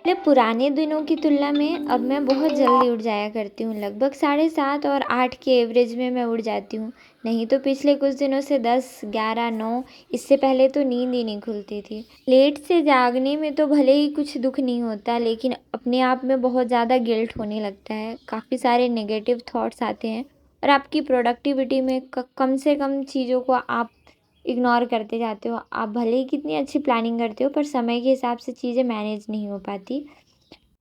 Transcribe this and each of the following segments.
पहले पुराने दिनों की तुलना में अब मैं बहुत जल्दी उठ जाया करती हूँ। लगभग 7:30 और 8 के एवरेज में मैं उठ जाती हूँ। नहीं तो पिछले कुछ दिनों से 10, 11, 9, इससे पहले तो नींद ही नहीं खुलती थी। लेट से जागने में तो भले ही कुछ दुख नहीं होता, लेकिन अपने आप में बहुत ज़्यादा गिल्ट होने लगता है। काफ़ी सारे नेगेटिव थॉट्स आते हैं और आपकी प्रोडक्टिविटी में कम से कम चीज़ों को आप इग्नोर करते जाते हो। आप भले ही कितनी अच्छी प्लानिंग करते हो, पर समय के हिसाब से चीज़ें मैनेज नहीं हो पाती।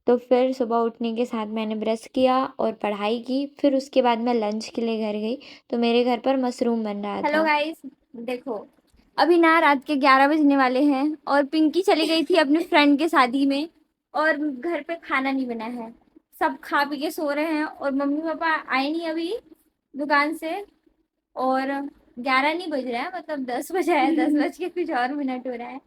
तो फिर सुबह उठने के साथ मैंने ब्रश किया और पढ़ाई की। फिर उसके बाद मैं लंच के लिए घर गई, तो मेरे घर पर मशरूम बन रहा था। हेलो गाइस, देखो अभी ना रात के 11 बजने वाले हैं और पिंकी चली गई थी अपनी फ्रेंड के शादी में और घर पे खाना नहीं बना है। सब खा पी के सो रहे हैं और मम्मी पापा आए नहीं अभी दुकान से। और 11 नहीं बज रहा है, मतलब 10 बजा है, 10 बज के कुछ और मिनट हो रहा है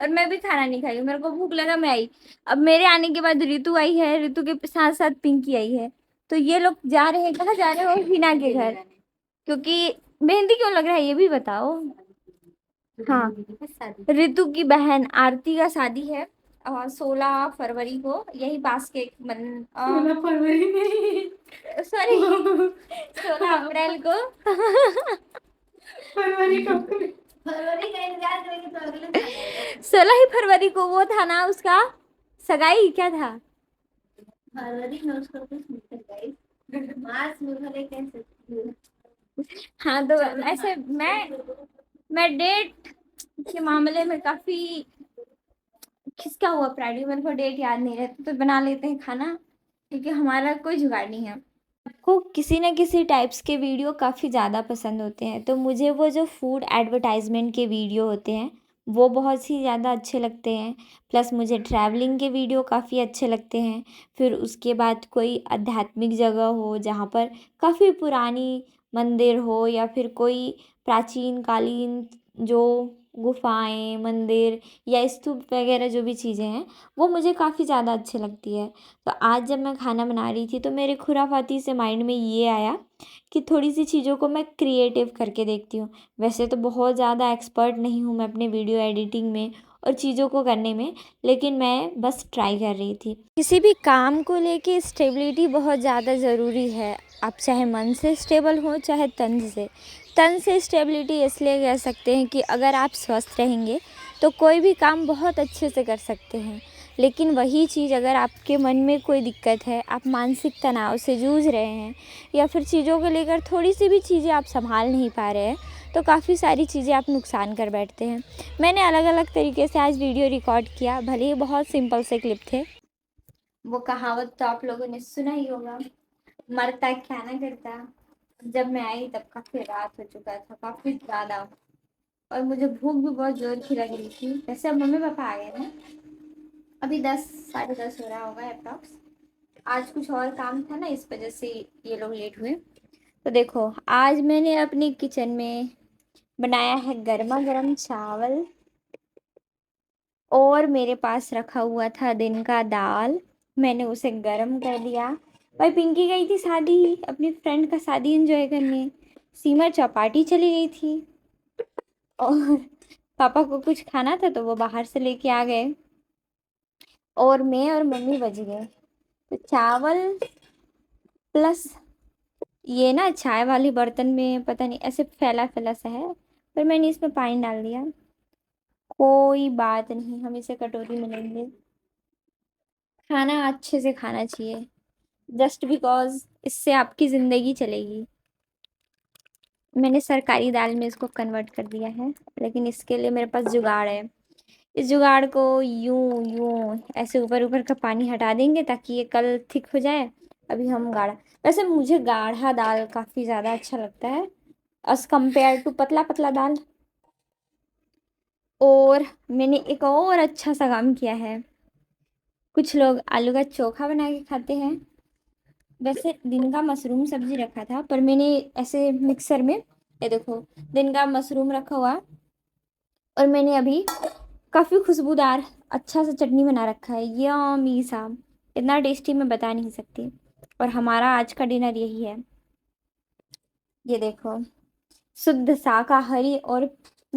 और मैं भी खाना नहीं खाई। मेरे को भूख लगा, मैं आई। अब मेरे आने के बाद ऋतु आई है, ऋतु के साथ साथ पिंकी आई है। तो ये लोग जा रहे हैं, कहाँ जा रहे हो? हिना के घर। क्योंकि मेहंदी क्यों लग रहा है ये भी बताओ। हाँ, ऋतु की बहन आरती का शादी है 16 फरवरी को, यही पास के 16 फरवरी नहीं, सॉरी 16 अप्रैल को। फरवरी को, फरवरी का इंतजार करेंगे तो अगले साल आएगा। 16 ही फरवरी को वो था ना उसका सगाई, क्या था? फरवरी में उसका कुछ नहीं था, मार्च में भले कैसे। हाँ, तो ऐसे मैं डेट के मामले में काफी खिसका हुआ प्राणी। मेरे को डेट याद नहीं रहती, तो बना लेते हैं खाना, क्योंकि हमारा कोई जुगाड़ नहीं है। आपको किसी न किसी टाइप्स के वीडियो काफ़ी ज़्यादा पसंद होते हैं, तो मुझे वो जो फूड एडवर्टाइजमेंट के वीडियो होते हैं वो बहुत ही ज़्यादा अच्छे लगते हैं। प्लस मुझे ट्रैवलिंग के वीडियो काफ़ी अच्छे लगते हैं। फिर उसके बाद कोई आध्यात्मिक जगह हो जहाँ पर काफ़ी पुरानी मंदिर हो, या फिर कोई प्राचीन कालीन जो गुफाएं, मंदिर या स्तूप वगैरह जो भी चीज़ें हैं, वो मुझे काफ़ी ज़्यादा अच्छी लगती है। तो आज जब मैं खाना बना रही थी तो मेरे खुराफाती से माइंड में ये आया कि थोड़ी सी चीज़ों को मैं क्रिएटिव करके देखती हूँ। वैसे तो बहुत ज़्यादा एक्सपर्ट नहीं हूँ मैं अपने वीडियो एडिटिंग में और चीज़ों को करने में, लेकिन मैं बस ट्राई कर रही थी। किसी भी काम को लेके स्टेबिलिटी बहुत ज़्यादा ज़रूरी है। आप चाहे मन से स्टेबल हो चाहे तन से। तन से स्टेबिलिटी इसलिए कह सकते हैं कि अगर आप स्वस्थ रहेंगे तो कोई भी काम बहुत अच्छे से कर सकते हैं। लेकिन वही चीज़ अगर आपके मन में कोई दिक्कत है, आप मानसिक तनाव से जूझ रहे हैं, या फिर चीज़ों को लेकर थोड़ी सी भी चीज़ें आप संभाल नहीं पा रहे हैं, तो काफ़ी सारी चीज़ें आप नुकसान कर बैठते हैं। मैंने अलग अलग तरीके से आज वीडियो रिकॉर्ड किया, भले ही बहुत सिंपल से क्लिप थे। वो कहावत तो आप लोगों ने सुना ही होगा, मरता क्या ना करता। जब मैं आई तब काफ़ी रात हो चुका था, काफ़ी ज़्यादा, और मुझे भूख भी बहुत जोर की लग रही थी। वैसे अब मम्मी पापा आ गए हैं, अभी 10, 10:30 हो रहा होगा अप्रॉक्स। आज कुछ और काम था ना, इस वजह से ये लोग लेट हुए। तो देखो, आज मैंने अपनी किचन में बनाया है गर्मा गर्म चावल, और मेरे पास रखा हुआ था दिन का दाल, मैंने उसे गर्म कर दिया। भाई पिंकी गई थी शादी, अपनी फ्रेंड का शादी एंजॉय करने। सीमा चौपाटी चली गई थी, और पापा को कुछ खाना था तो वो बाहर से लेके आ गए, और मैं और मम्मी बच गए। तो चावल प्लस ये ना चाय वाले बर्तन में पता नहीं ऐसे फैला फैला सा है, पर मैंने इसमें पानी डाल दिया। कोई बात नहीं, हम इसे कटोरी में लेंगे। खाना अच्छे से खाना चाहिए, जस्ट बिकॉज इससे आपकी ज़िंदगी चलेगी। मैंने सरकारी दाल में इसको कन्वर्ट कर दिया है, लेकिन इसके लिए मेरे पास जुगाड़ है। इस जुगाड़ को यूं यूं ऐसे ऊपर ऊपर का पानी हटा देंगे ताकि ये कल थिक हो जाए। अभी हम गाढ़ा, वैसे मुझे गाढ़ा दाल काफ़ी ज़्यादा अच्छा लगता है एज कम्पेयर टू पतला पतला दाल। और मैंने एक और अच्छा सा काम किया है, कुछ लोग आलू का चोखा बना के खाते हैं। वैसे दिन का मशरूम सब्जी रखा था, पर मैंने ऐसे मिक्सर में, ये देखो, दिन का मशरूम रखा हुआ, और मैंने अभी काफ़ी खुशबूदार अच्छा सा चटनी बना रखा है, यम्मी सा, इतना टेस्टी मैं बता नहीं सकती। और हमारा आज का डिनर यही है। ये देखो, शुद्ध शाकाहारी और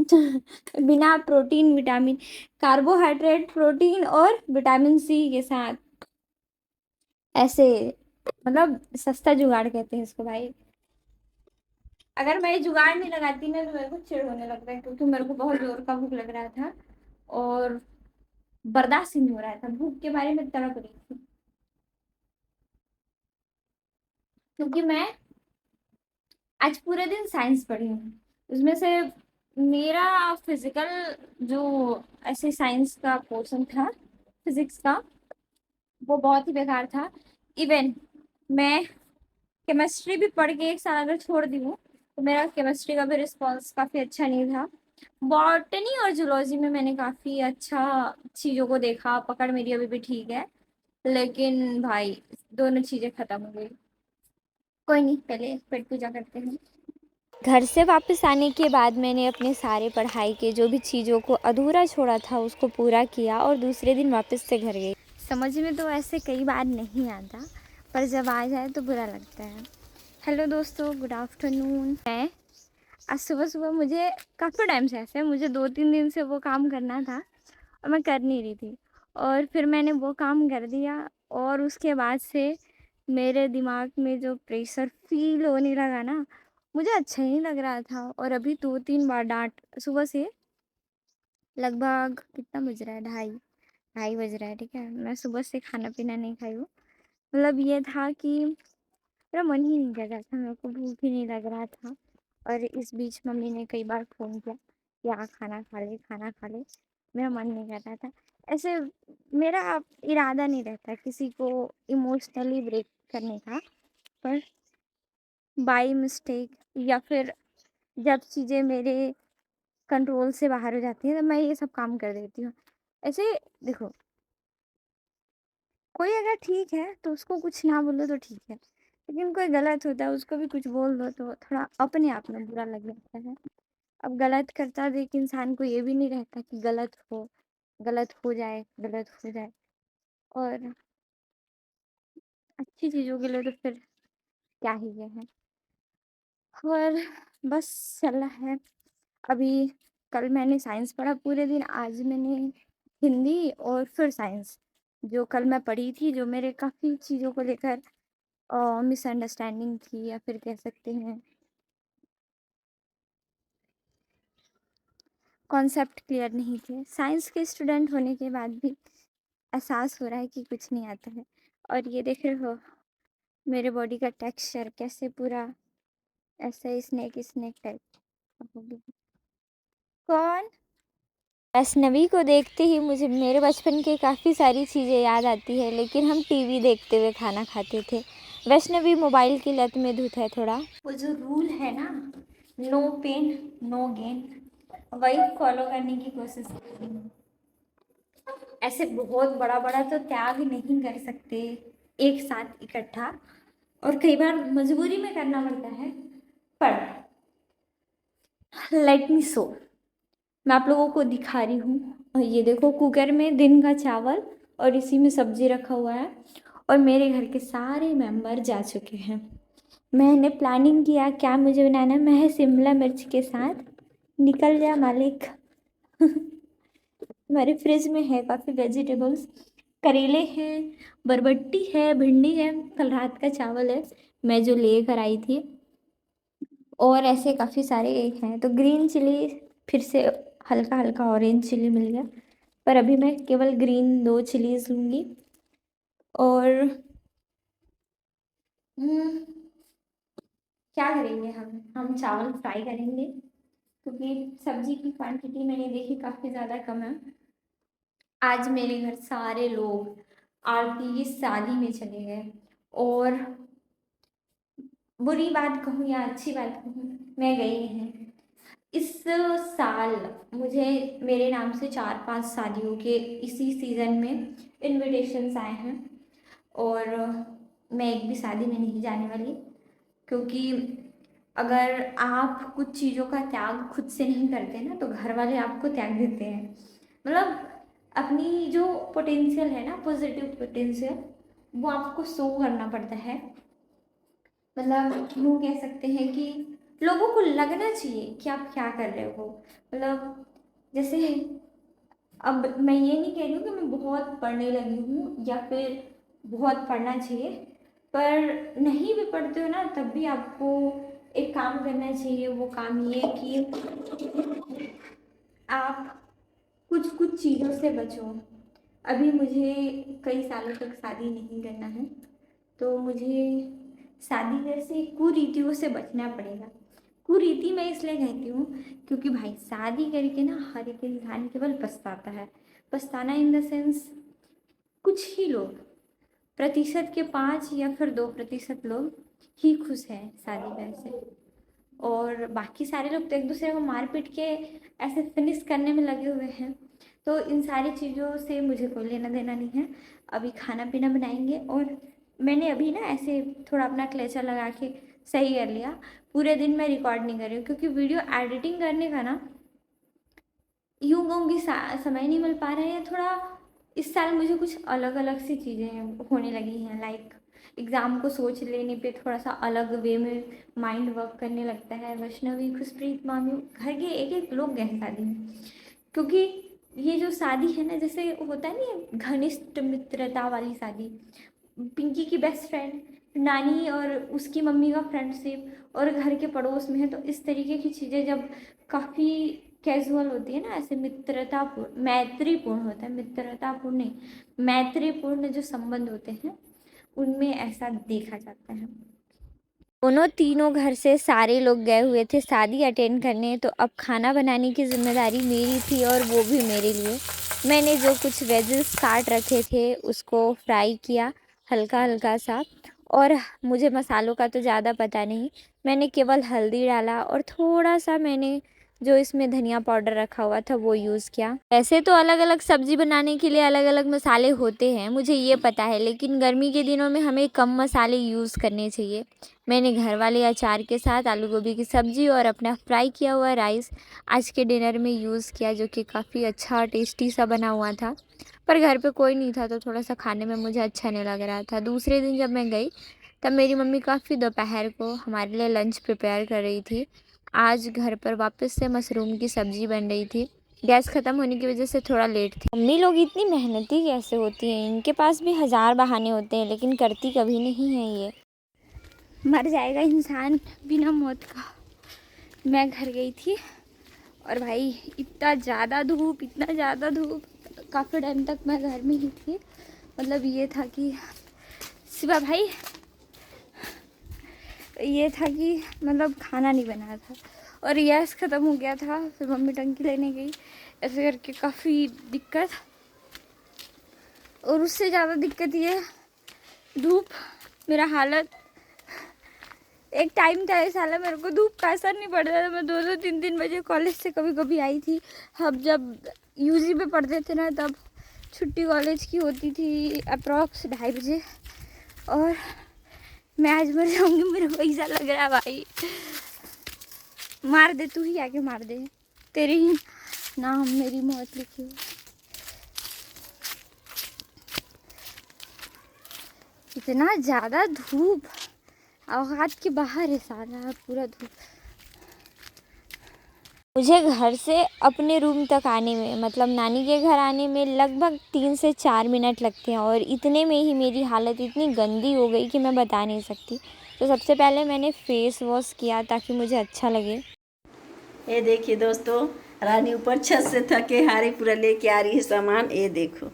बिना प्रोटीन विटामिन, कार्बोहाइड्रेट, प्रोटीन और विटामिन सी के साथ, ऐसे मतलब सस्ता जुगाड़ कहते हैं इसको भाई। अगर मैं ये जुगाड़ नहीं लगाती ना तो मेरे को चिढ़ होने लगता है, क्योंकि मेरे को बहुत जोर का भूख लग रहा था और बर्दाश्त ही नहीं हो रहा था, भूख के बारे में तड़प रही थी। क्योंकि मैं आज पूरे दिन साइंस पढ़ी हूँ, उसमें से मेरा फिजिकल जो ऐसे साइंस का पोर्शन था, फिजिक्स का, वो बहुत ही बेकार था। इवन मैं केमिस्ट्री भी पढ़ के एक साल अगर छोड़ दी हूँ तो मेरा केमिस्ट्री का भी रिस्पॉन्स काफ़ी अच्छा नहीं था। बॉटनी और जूलॉजी में मैंने काफ़ी अच्छा चीज़ों को देखा, पकड़ मेरी अभी भी ठीक है, लेकिन भाई दोनों चीज़ें खत्म हो गई। कोई नहीं, पहले पेट पूजा करते हैं। घर से वापस आने के बाद मैंने अपने सारे पढ़ाई के जो भी चीज़ों को अधूरा छोड़ा था उसको पूरा किया और दूसरे दिन वापस से घर गई। समझ में तो ऐसे कई बार नहीं आता, पर जब आ जाए तो बुरा लगता है। हेलो दोस्तों, गुड आफ्टरनून। मैं आज सुबह सुबह, मुझे काफ़ी टाइम से ऐसे, मुझे 2-3 दिन से वो काम करना था और मैं कर नहीं रही थी, और फिर मैंने वो काम कर दिया और उसके बाद से मेरे दिमाग में जो प्रेशर फील होने लगा ना, मुझे अच्छा ही नहीं लग रहा था। और अभी 2-3 बार डांट, सुबह से लगभग कितना बज रहा है, 2:30 बज रहा है, ठीक है, मैं सुबह से खाना पीना नहीं खाई हूँ। मतलब ये था कि मेरा मन ही नहीं कर रहा था, मेरे को भूख ही नहीं लग रहा था। और इस बीच मम्मी ने कई बार फ़ोन किया कि आ खाना खा ले, खाना खा ले, मेरा मन नहीं कर रहा था। ऐसे मेरा इरादा नहीं रहता किसी को इमोशनली ब्रेक करने का, पर बाई मिस्टेक या फिर जब चीज़ें मेरे कंट्रोल से बाहर हो जाती हैं तो मैं ये सब काम कर देती हूँ। ऐसे देखो, कोई अगर ठीक है तो उसको कुछ ना बोलो तो ठीक है, लेकिन कोई गलत होता है उसको भी कुछ बोल दो तो थोड़ा अपने आप में बुरा लग जाता है। अब गलत करता देख इंसान को ये भी नहीं रहता कि गलत हो जाए, गलत हो जाए। और अच्छी चीज़ों के लिए तो फिर क्या ही ये है। और बस चल रहा है। अभी कल मैंने साइंस पढ़ा पूरे दिन, आज मैंने हिंदी और फिर साइंस, जो कल मैं पढ़ी थी, जो मेरे काफ़ी चीज़ों को लेकर मिसअंडरस्टैंडिंग थी, या फिर कह सकते हैं कॉन्सेप्ट क्लियर नहीं थे। साइंस के स्टूडेंट होने के बाद भी एहसास हो रहा है कि कुछ नहीं आता है। और ये देख रहे हो मेरे बॉडी का टेक्सचर कैसे पूरा ऐसा स्नेक स्नेक टाइप हो गया। कौन? वैष्णवी को देखते ही मुझे मेरे बचपन की काफ़ी सारी चीज़ें याद आती है, लेकिन हम टीवी देखते हुए खाना खाते थे। वैष्णवी मोबाइल की लत में धुत है थोड़ा। वो जो रूल है ना, नो पेन नो गेन, वही फॉलो करने की कोशिश कर रही हूँ। ऐसे बहुत बड़ा बड़ा तो त्याग नहीं कर सकते एक साथ इकट्ठा, और कई बार मजबूरी में करना पड़ता है। पर लेट मी शो, मैं आप लोगों को दिखा रही हूँ। और ये देखो, कुकर में दिन का चावल और इसी में सब्जी रखा हुआ है, और मेरे घर के सारे मेंबर जा चुके हैं। मैंने प्लानिंग किया क्या मुझे बनाना है, मैं शिमला मिर्च के साथ, निकल जा मालिक। हमारे फ्रिज में है काफ़ी वेजिटेबल्स, करेले हैं, बरबट्टी है, भिंडी है, कल रात का चावल है मैं जो लेकर आई थी, और ऐसे काफ़ी सारे हैं। तो ग्रीन चिली, फिर से हल्का हल्का ऑरेंज चिली मिल गया, पर अभी मैं केवल ग्रीन 2 चिलीज लूँगी। और हम्म, क्या करेंगे, हम चावल फ्राई करेंगे, क्योंकि सब्जी की क्वांटिटी मैंने देखी काफ़ी ज़्यादा कम है। आज मेरे घर सारे लोग आरती की शादी में चले गए, और बुरी बात कहूँ या अच्छी बात कहूँ, मैं गई नहीं। इस साल मुझे मेरे नाम से 4-5 शादियों के इसी सीज़न में इनविटेशंस आए हैं, और मैं एक भी शादी में नहीं जाने वाली, क्योंकि अगर आप कुछ चीज़ों का त्याग खुद से नहीं करते ना तो घर वाले आपको त्याग देते हैं। मतलब अपनी जो पोटेंशियल है ना, पॉजिटिव पोटेंशियल, वो आपको शो करना पड़ता है। मतलब यूँ कह सकते हैं कि लोगों को लगना चाहिए कि आप क्या कर रहे हो। मतलब जैसे अब मैं ये नहीं कह रही हूँ कि मैं बहुत पढ़ने लगी हूँ या फिर बहुत पढ़ना चाहिए, पर नहीं भी पढ़ते हो ना तब भी आपको एक काम करना चाहिए। वो काम ये कि आप कुछ कुछ चीज़ों से बचो। अभी मुझे कई सालों तक शादी नहीं करना है, तो मुझे शादी जैसे कुरीतियों से बचना पड़ेगा। कुरीति मैं इसलिए कहती हूँ क्योंकि भाई शादी करके ना हर एक इंसान केवल पछताता है। पछताना इन द सेंस, कुछ ही लोग, प्रतिशत के 5 या फिर 2% लोग ही खुश हैं शादी ब्याह से, और बाकी सारे लोग तो एक दूसरे को मार पीट के ऐसे फिनिश करने में लगे हुए हैं। तो इन सारी चीज़ों से मुझे कोई लेना देना नहीं है। अभी खाना पीना बनाएंगे, और मैंने अभी ना ऐसे थोड़ा अपना क्लेचर लगा के सही कर लिया। पूरे दिन मैं रिकॉर्ड नहीं कर रही हूँ क्योंकि वीडियो एडिटिंग करने का ना यूँ कहूँगी समय नहीं मिल पा रहा है, या थोड़ा इस साल मुझे कुछ अलग अलग सी चीज़ें होने लगी हैं। लाइक एग्ज़ाम को सोच लेने पे थोड़ा सा अलग वे में माइंड वर्क करने लगता है। वैष्णवी, खुशप्रीत, मामी, घर के एक एक लोग गए शादी में, क्योंकि ये जो शादी है ना, जैसे होता नहीं है घनिष्ठ मित्रता वाली शादी, पिंकी की बेस्ट फ्रेंड, नानी और उसकी मम्मी का फ्रेंडशिप, और घर के पड़ोस में है, तो इस तरीके की चीज़ें जब काफ़ी कैजुअल होती है ना, ऐसे मित्रतापूर्ण मैत्रीपूर्ण होता है, मित्रतापूर्ण नहीं, मैत्रीपूर्ण जो संबंध होते हैं उनमें ऐसा देखा जाता है। दोनों तीनों घर से सारे लोग गए हुए थे शादी अटेंड करने, तो अब खाना बनाने की जिम्मेदारी मेरी थी, और वो भी मेरे लिए। मैंने जो कुछ वेजेस काट रखे थे उसको फ्राई किया हल्का हल्का सा, और मुझे मसालों का तो ज़्यादा पता नहीं, मैंने केवल हल्दी डाला और थोड़ा सा मैंने जो इसमें धनिया पाउडर रखा हुआ था वो यूज़ किया। ऐसे तो अलग अलग सब्ज़ी बनाने के लिए अलग अलग मसाले होते हैं, मुझे ये पता है, लेकिन गर्मी के दिनों में हमें कम मसाले यूज़ करने चाहिए। मैंने घर वाले अचार के साथ आलू गोभी की सब्ज़ी और अपना फ्राई किया हुआ राइस आज के डिनर में यूज़ किया, जो कि काफ़ी अच्छा टेस्टी सा बना हुआ था। पर घर पे कोई नहीं था तो थोड़ा सा खाने में मुझे अच्छा नहीं लग रहा था। दूसरे दिन जब मैं गई तब मेरी मम्मी काफ़ी दोपहर को हमारे लिए लंच प्रिपेयर कर रही थी। आज घर पर वापस से मशरूम की सब्ज़ी बन रही थी। गैस ख़त्म होने की वजह से थोड़ा लेट थी। मम्मी लोग इतनी मेहनती कैसे होती हैं, इनके पास भी हज़ार बहाने होते हैं लेकिन करती कभी नहीं है ये। मर जाएगा इंसान बिना मौत का। मैं घर गई थी और भाई इतना ज़्यादा धूप, इतना ज़्यादा धूप, काफ़ी टाइम तक मैं घर में ही थी। मतलब ये था कि शिवा भाई, ये था कि मतलब खाना नहीं बना था और गैस ख़त्म हो गया था। फिर मम्मी टंकी लेने गई, ऐसे करके काफ़ी दिक्कत। और उससे ज़्यादा दिक्कत ये धूप, मेरा हालत। एक टाइम था ऐसा, मेरे को धूप का असर नहीं पड़ता था, मैं 2-2, 3-3 बजे कॉलेज से कभी कभी आई थी। हम जब यूजी पे पढ़ते थे ना तब छुट्टी कॉलेज की होती थी अप्रॉक्स 2:30 बजे, और मैं आज मर जाऊंगी, मेरे को ऐसा लग रहा है भाई। मार दे तू ही, आके मार दे, तेरे ही नाम मेरी मौत लिखी हुई। इतना ज़्यादा धूप, औकात के बाहर है सारा पूरा धूप। मुझे घर से अपने रूम तक आने में, मतलब नानी के घर आने में लगभग 3 से 4 मिनट लगते हैं, और इतने में ही मेरी हालत इतनी गंदी हो गई कि मैं बता नहीं सकती। तो सबसे पहले मैंने फेस वॉश किया ताकि मुझे अच्छा लगे। ये देखिए दोस्तों, रानी ऊपर छत से थके हारी पूरा लेके आ रही है सामान। ये देखो,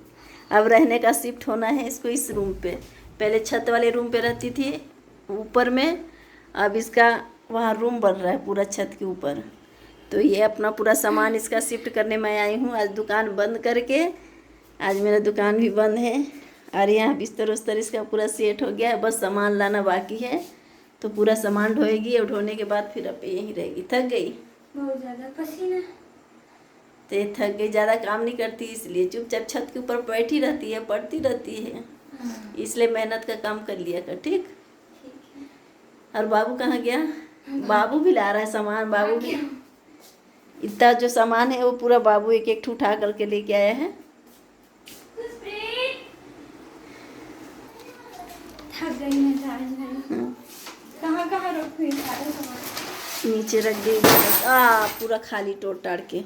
अब रहने का शिफ्ट होना है इसको इस रूम पे। पहले छत वाले रूम पे रहती थी ऊपर में, अब इसका वहाँ रूम बन रहा है पूरा छत के ऊपर। तो ये अपना पूरा सामान इसका शिफ्ट करने मैं आई हूँ आज दुकान बंद करके। आज मेरा दुकान भी बंद है, और यहाँ बिस्तर उस्तर इसका पूरा सेट हो गया है, बस सामान लाना बाकी है। तो पूरा सामान ढोएगी और ढोने के बाद फिर अब यहीं रहेगी। थक गई बहुत ज़्यादा पसीना, तो थक गई, ज़्यादा काम नहीं करती इसलिए चुपचाप छत के ऊपर बैठी रहती है, पढ़ती रहती है, इसलिए मेहनत का काम कर लिया कर। ठीक। और बाबू कहाँ गया? बाबू भी ला रहा है सामान। बाबू भी इतना जो सामान है वो पूरा बाबू एक एक उठा करके लेके आया है। थक गई मैं आज भाई। कहाँ कहाँ रखूँ सारा सामान। नीचे रख दी। पूरा खाली टूट टाड़ के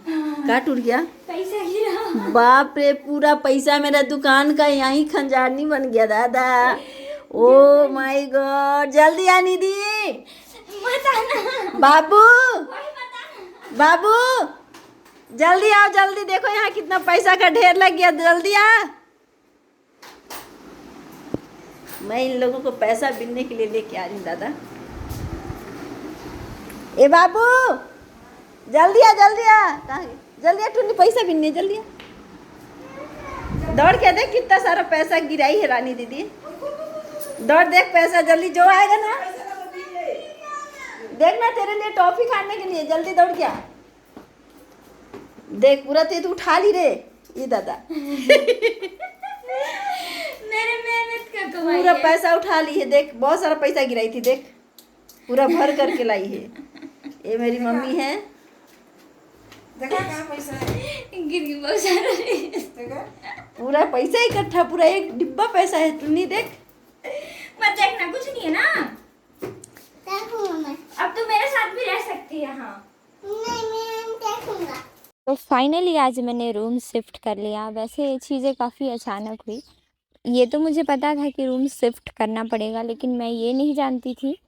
का टूट गया। पैसा गिरा। बाप रे, पूरा पैसा मेरा दुकान का यहीं खंजारनी बन गया दादा। ओ माय गॉड, जल्दी आ निधि। मत आना। बाबू कोई मत आना। बाबू जल्दी आओ, जल्दी देखो यहाँ कितना पैसा का ढेर लग गया, जल्दी आ। मैं इन लोगों को पैसा बिनने के लिए लेके आ रही हूँ दादा। ए बाबू जल्दी आ, जल्दी आ। कहाँ गए? जल्दी आ टुन्नी, पैसा बिनने जल्दी आ। दौड़ के देख कितना सारा पैसा गिराई है रानी दीदी। दौड़ देख पैसा, जल्दी जो आएगा ना देखना तेरे लिए टॉफी खाने के लिए, जल्दी दौड़ के आ। देख पूरा ते तू उठा ली रे ये दादा। मेरे मेहनत का कमाई पूरा है। पैसा उठा ली है, देख बहुत सारा पैसा गिराई थी, देख पूरा भर करके लाई है। ये मेरी मम्मी है। देखा कहाँ पैसा है? गिर गई बहुत सारा। देखा? पूरा पैसा इकट्ठा, पूरा एक डिब्बा पैसा है, तू नहीं देख। मत देखना, कुछ नहीं है ना। अब तो मेरे साथ भी रह सकती है यहाँ। तो फाइनली आज मैंने रूम शिफ्ट कर लिया। वैसे ये चीज़ें काफ़ी अचानक हुई। ये तो मुझे पता था कि रूम शिफ्ट करना पड़ेगा, लेकिन मैं ये नहीं जानती थी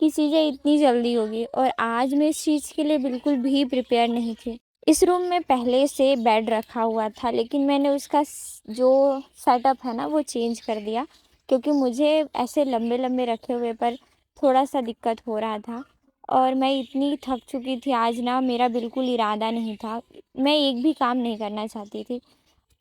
कि चीज़ें इतनी जल्दी होगी। और आज मैं इस चीज़ के लिए बिल्कुल भी प्रिपेयर नहीं थी। इस रूम में पहले से बेड रखा हुआ था, लेकिन मैंने उसका जो सेटअप है ना वो चेंज कर दिया, क्योंकि मुझे ऐसे लंबे लंबे रखे हुए पर थोड़ा सा दिक्कत हो रहा था। और मैं इतनी थक चुकी थी आज ना, मेरा बिल्कुल इरादा नहीं था, मैं एक भी काम नहीं करना चाहती थी।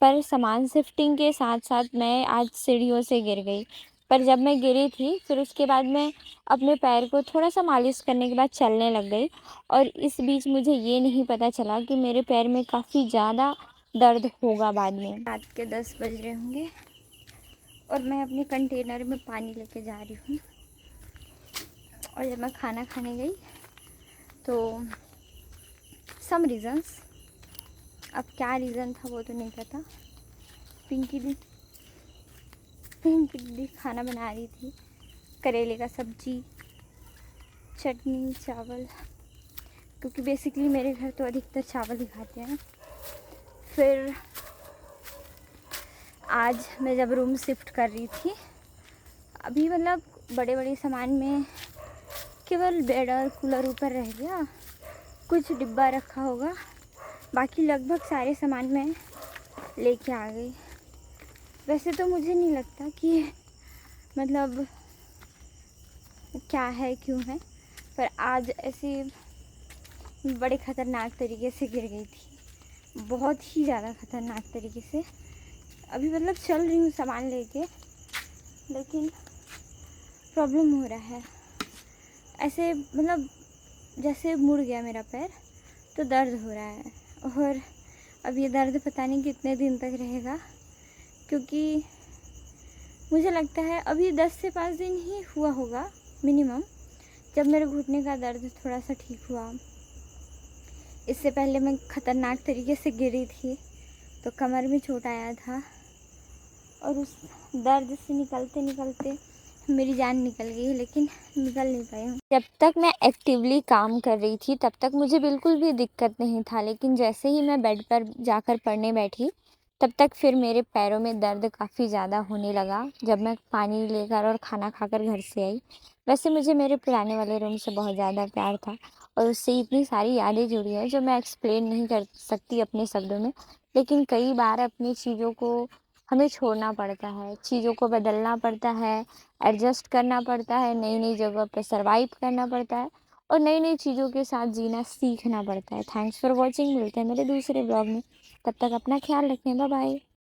पर सामान शिफ्टिंग के साथ साथ मैं आज सीढ़ियों से गिर गई। पर जब मैं गिरी थी फिर उसके बाद मैं अपने पैर को थोड़ा सा मालिश करने के बाद चलने लग गई। और इस बीच मुझे ये नहीं पता चला कि मेरे पैर में काफ़ी ज़्यादा दर्द होगा बाद में। रात के 10 बज रहे होंगे और मैं अपने कंटेनर में पानी लेके जा रही हूँ। और जब मैं खाना खाने गई तो सम रीज़न्स, अब क्या रीज़न था वो तो नहीं पता। पिंकी दी खाना बना रही थी, करेले का सब्जी, चटनी, चावल, क्योंकि बेसिकली मेरे घर तो अधिकतर चावल ही खाते हैं। फिर आज मैं जब रूम शिफ्ट कर रही थी, अभी मतलब बड़े बड़े सामान में केवल बेड और कूलर ऊपर रह गया, कुछ डिब्बा रखा होगा, बाकी लगभग सारे सामान मैं लेके आ गई। वैसे तो मुझे नहीं लगता कि मतलब क्या है क्यों है, पर आज ऐसे बड़े ख़तरनाक तरीके से गिर गई थी, बहुत ही ज़्यादा ख़तरनाक तरीके से। अभी मतलब चल रही हूँ सामान लेके, लेकिन प्रॉब्लम हो रहा है। ऐसे मतलब जैसे मुड़ गया मेरा पैर तो दर्द हो रहा है। और अब ये दर्द पता नहीं कितने दिन तक रहेगा, क्योंकि मुझे लगता है अभी 10 से 5 दिन ही हुआ होगा मिनिमम जब मेरे घुटने का दर्द थोड़ा सा ठीक हुआ। इससे पहले मैं ख़तरनाक तरीके से गिरी थी तो कमर में चोट आया था, और उस दर्द से निकलते निकलते मेरी जान निकल गई, लेकिन निकल नहीं पाई हूँ। जब तक मैं एक्टिवली काम कर रही थी तब तक मुझे बिल्कुल भी दिक्कत नहीं था, लेकिन जैसे ही मैं बेड पर जाकर पढ़ने बैठी तब तक फिर मेरे पैरों में दर्द काफ़ी ज़्यादा होने लगा, जब मैं पानी लेकर और खाना खाकर घर से आई। वैसे मुझे मेरे पुराने वाले रूम से बहुत ज़्यादा प्यार था, और उससे इतनी सारी यादें जुड़ी हैं जो मैं एक्सप्लेन नहीं कर सकती अपने शब्दों में। लेकिन कई बार अपनी चीज़ों को हमें छोड़ना पड़ता है, चीज़ों को बदलना पड़ता है, एडजस्ट करना पड़ता है, नई नई जगह पर सर्वाइव करना पड़ता है, और नई नई चीज़ों के साथ जीना सीखना पड़ता है। थैंक्स फॉर वॉचिंग, मिलते हैं मेरे दूसरे ब्लॉग में। तब तक अपना ख्याल रखें, बाय बाय।